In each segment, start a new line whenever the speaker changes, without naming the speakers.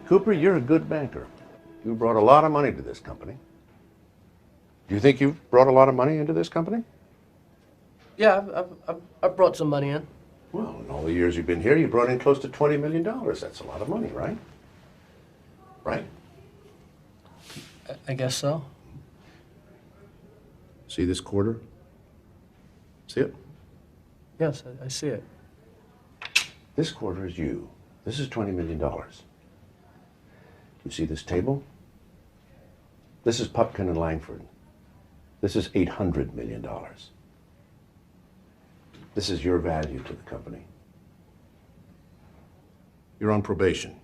Cooper, you're a good banker. You brought a lot of money to this company. Do you think you've brought a lot of money into this company?
Yeah, I've brought some money in.
Well, in all the years you've been here, you brought in close to $20 million. That's a lot of money, right? Right?
I guess so.
See this quarter? See it?
Yes, I see it.
This quarter is you. This is $20 million. You see this table? This is Pupkin and Langford. This is $800 million. This is your value to the company. You're on probation.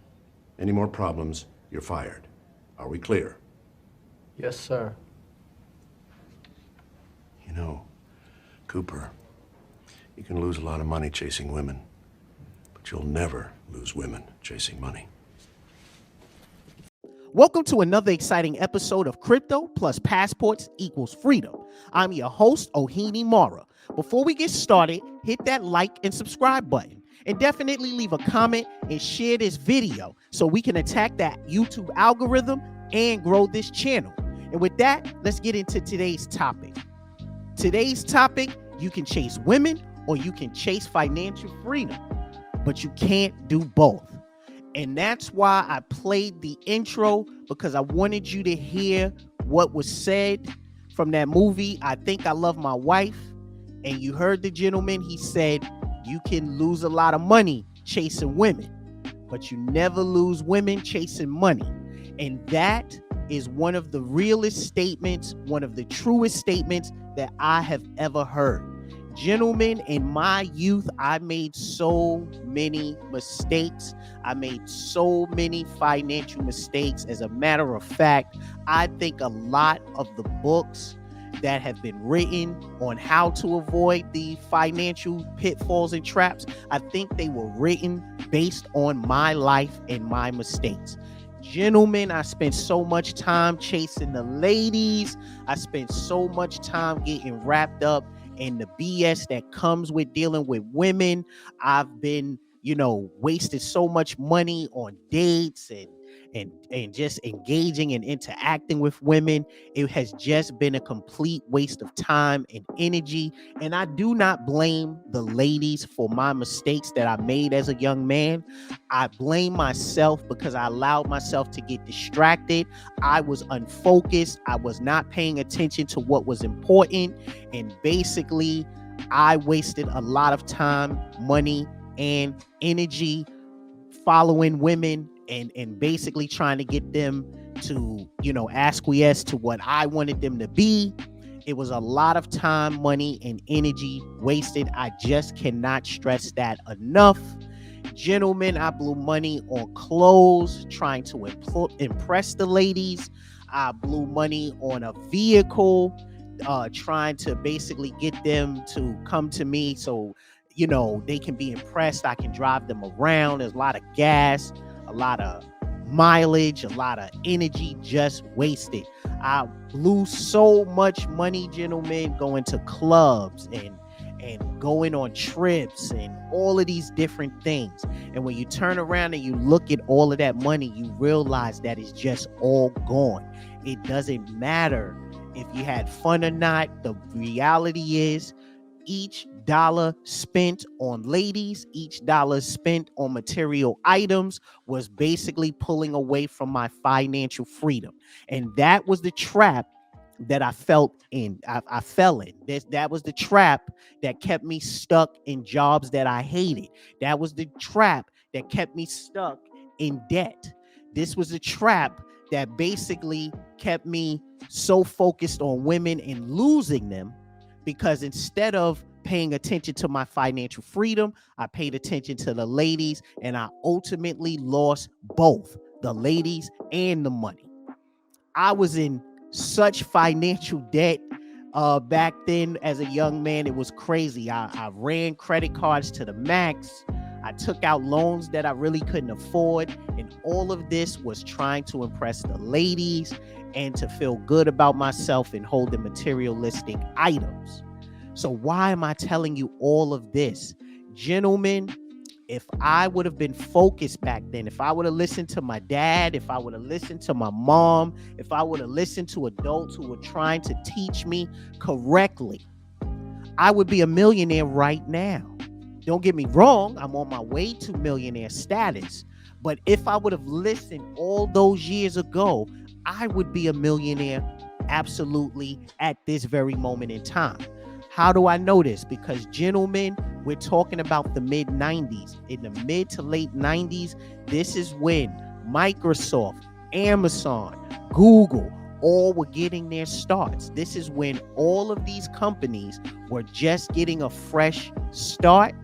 Any more problems, you're fired. Are we clear?
Yes, sir.
You know, Cooper, you can lose a lot of money chasing women, but you'll never lose women chasing money.
Welcome to another exciting episode of Crypto+Passports equals freedom. I'm your host, Ohini Mara. Before we get started, hit that like and subscribe button. And definitely leave a comment and share this video so we can attack that YouTube algorithm and grow this channel. And with that, let's get into today's topic. Today's topic, you can chase women or you can chase financial freedom, but you can't do both. And that's why I played the intro, because I wanted you to hear what was said from that movie, I Think I Love My Wife. And you heard the gentleman, he said, you can lose a lot of money chasing women, but you never lose women chasing money. And that is one of the realest statements, one of the truest statements that I have ever heard. Gentlemen, in my youth, I made so many mistakes. I made so many financial mistakes. As a matter of fact, I think a lot of the books that have been written on how to avoid the financial pitfalls and traps, I think they were written based on my life and my mistakes. Gentlemen, I spent so much time chasing the ladies. I spent so much time getting wrapped up in the BS that comes with dealing with women. I've been, wasted so much money on dates and just engaging and interacting with women. It has just been a complete waste of time and energy. And I do not blame the ladies for my mistakes that I made as a young man. I blame myself because I allowed myself to get distracted. I was unfocused. I was not paying attention to what was important. And basically, I wasted a lot of time, money, and energy following women and basically trying to get them to, acquiesce to what I wanted them to be. It was a lot of time, money, and energy wasted. I just cannot stress that enough. Gentlemen, I blew money on clothes, trying to impress the ladies. I blew money on a vehicle, trying to basically get them to come to me so, they can be impressed. I can drive them around. There's a lot of gas, a lot of mileage, a lot of energy just wasted. I blew so much money, gentlemen, going to clubs and going on trips and all of these different things. And when you turn around and you look at all of that money, you realize that it's just all gone. It doesn't matter if you had fun or not. The reality is each dollar spent on ladies, each dollar spent on material items was basically pulling away from my financial freedom. And that was the trap that I felt in. I fell in. That was the trap that kept me stuck in jobs that I hated. That was the trap that kept me stuck in debt. This was a trap that basically kept me so focused on women and losing them, because instead of paying attention to my financial freedom, I paid attention to the ladies, and I ultimately lost both the ladies and the money. I was in such financial debt back then as a young man. It was crazy. I ran credit cards to the max. I took out loans that I really couldn't afford. And all of this was trying to impress the ladies and to feel good about myself and hold the materialistic items. So why am I telling you all of this? Gentlemen, If I would have been focused back then, if I would have listened to my dad, if I would have listened to my mom, if I would have listened to adults who were trying to teach me correctly, I would be a millionaire right now. Don't get me wrong, I'm on my way to millionaire status. But if I would have listened all those years ago, I would be a millionaire absolutely at this very moment in time. How do I know this? Because, gentlemen, we're talking about the mid 90s. In the mid to late 90s, this is when Microsoft, Amazon, Google, all were getting their starts. This is when all of these companies were just getting a fresh start.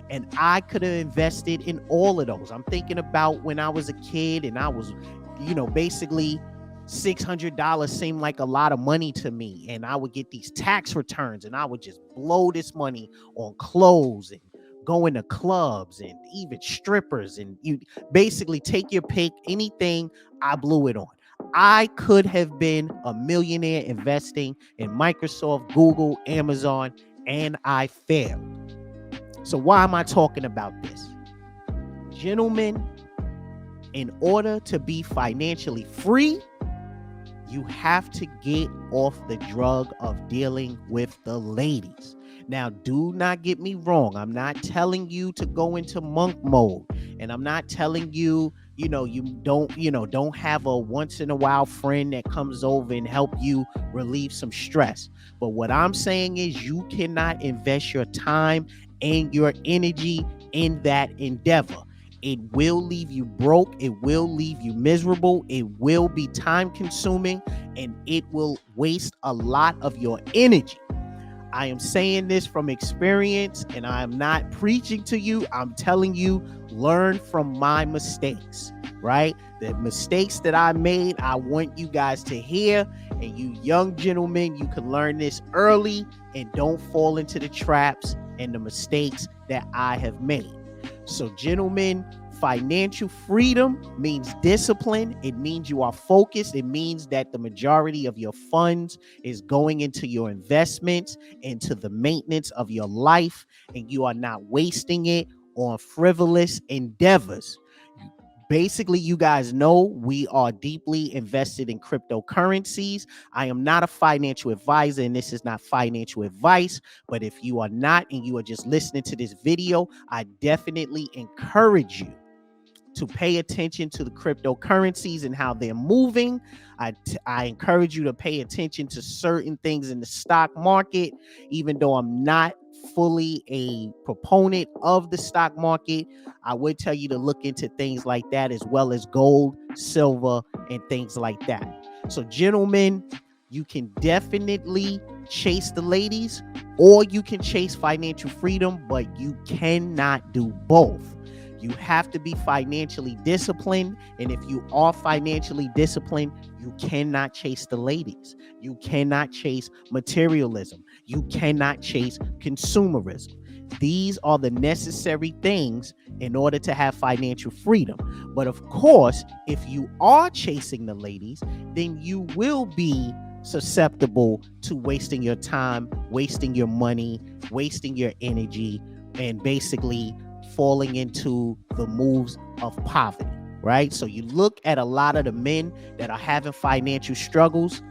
And I could have invested in all of those. I'm thinking about when I was a kid and I was, basically $600 seemed like a lot of money to me. And I would get these tax returns and I would just blow this money on clothes and going to clubs and even strippers. And you basically take your pick, anything, I blew it on. I could have been a millionaire investing in Microsoft, Google, Amazon, and I failed. So why am I talking about this? Gentlemen, in order to be financially free, you have to get off the drug of dealing with the ladies. Now, do not get me wrong. I'm not telling you to go into monk mode. And I'm not telling you, you don't have a once in a while friend that comes over and help you relieve some stress. But what I'm saying is you cannot invest your time and your energy in that endeavor. It will leave you broke. It will leave you miserable. It will be time consuming and it will waste a lot of your energy. I am saying this from experience and I am not preaching to you. I'm telling you, learn from my mistakes, right? The mistakes that I made, I want you guys to hear. And you young gentlemen, you can learn this early and don't fall into the traps and the mistakes that I have made. So, gentlemen, financial freedom means discipline. It means you are focused. It means that the majority of your funds is going into your investments, into the maintenance of your life, and you are not wasting it on frivolous endeavors. Basically, you guys know we are deeply invested in cryptocurrencies. I am not a financial advisor, and this is not financial advice. But if you are not, and you are just listening to this video, I definitely encourage you to pay attention to the cryptocurrencies and how they're moving. I encourage you to pay attention to certain things in the stock market, even though I'm not fully a proponent of the stock market. I would tell you to look into things like that, as well as gold, silver, and things like that. So, gentlemen, you can definitely chase the ladies or you can chase financial freedom, but you cannot do both. You have to be financially disciplined. And if you are financially disciplined, you cannot chase the ladies. You cannot chase materialism. You cannot chase consumerism. These are the necessary things in order to have financial freedom. But of course, if you are chasing the ladies, then you will be susceptible to wasting your time, wasting your money, wasting your energy, and basically falling into the moves of poverty, right? So you look at a lot of the men that are having financial struggles.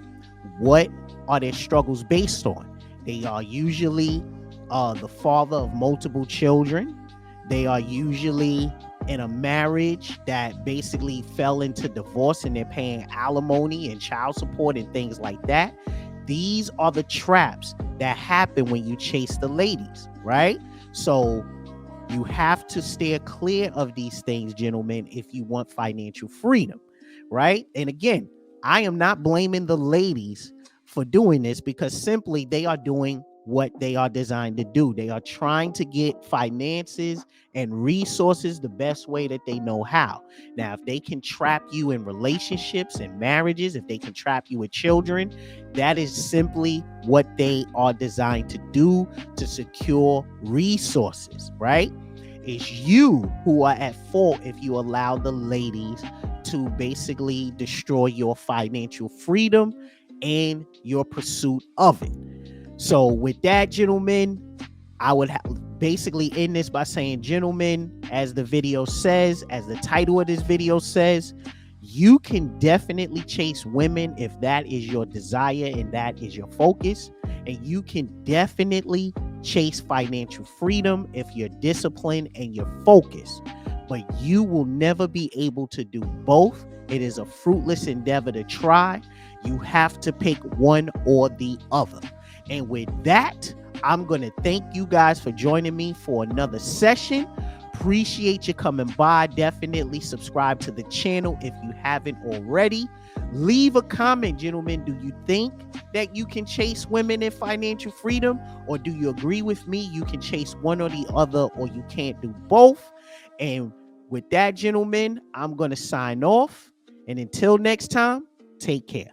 What are their struggles based on? They are usually the father of multiple children. They are usually in a marriage that basically fell into divorce and they're paying alimony and child support and things like that. These are the traps that happen when you chase the ladies, right? So you have to steer clear of these things, gentlemen, if you want financial freedom, right? And again, I am not blaming the ladies for doing this because simply they are doing what they are designed to do. They are trying to get finances and resources the best way that they know how. Now, if they can trap you in relationships and marriages, if they can trap you with children, that is simply what they are designed to do to secure resources, right? It's you who are at fault if you allow the ladies to basically destroy your financial freedom and your pursuit of it. So with that, gentlemen, I would basically end this by saying, gentlemen, as the video says, as the title of this video says, you can definitely chase women if that is your desire and that is your focus. And you can definitely chase financial freedom if you're disciplined and you're focused. But you will never be able to do both. It is a fruitless endeavor to try. You have to pick one or the other. And with that, I'm going to thank you guys for joining me for another session. Appreciate you coming by. Definitely subscribe to the channel if you haven't already. Leave a comment, gentlemen. Do you think that you can chase women in financial freedom? Or do you agree with me? You can chase one or the other, or you can't do both. And with that, gentlemen, I'm going to sign off. And until next time, take care.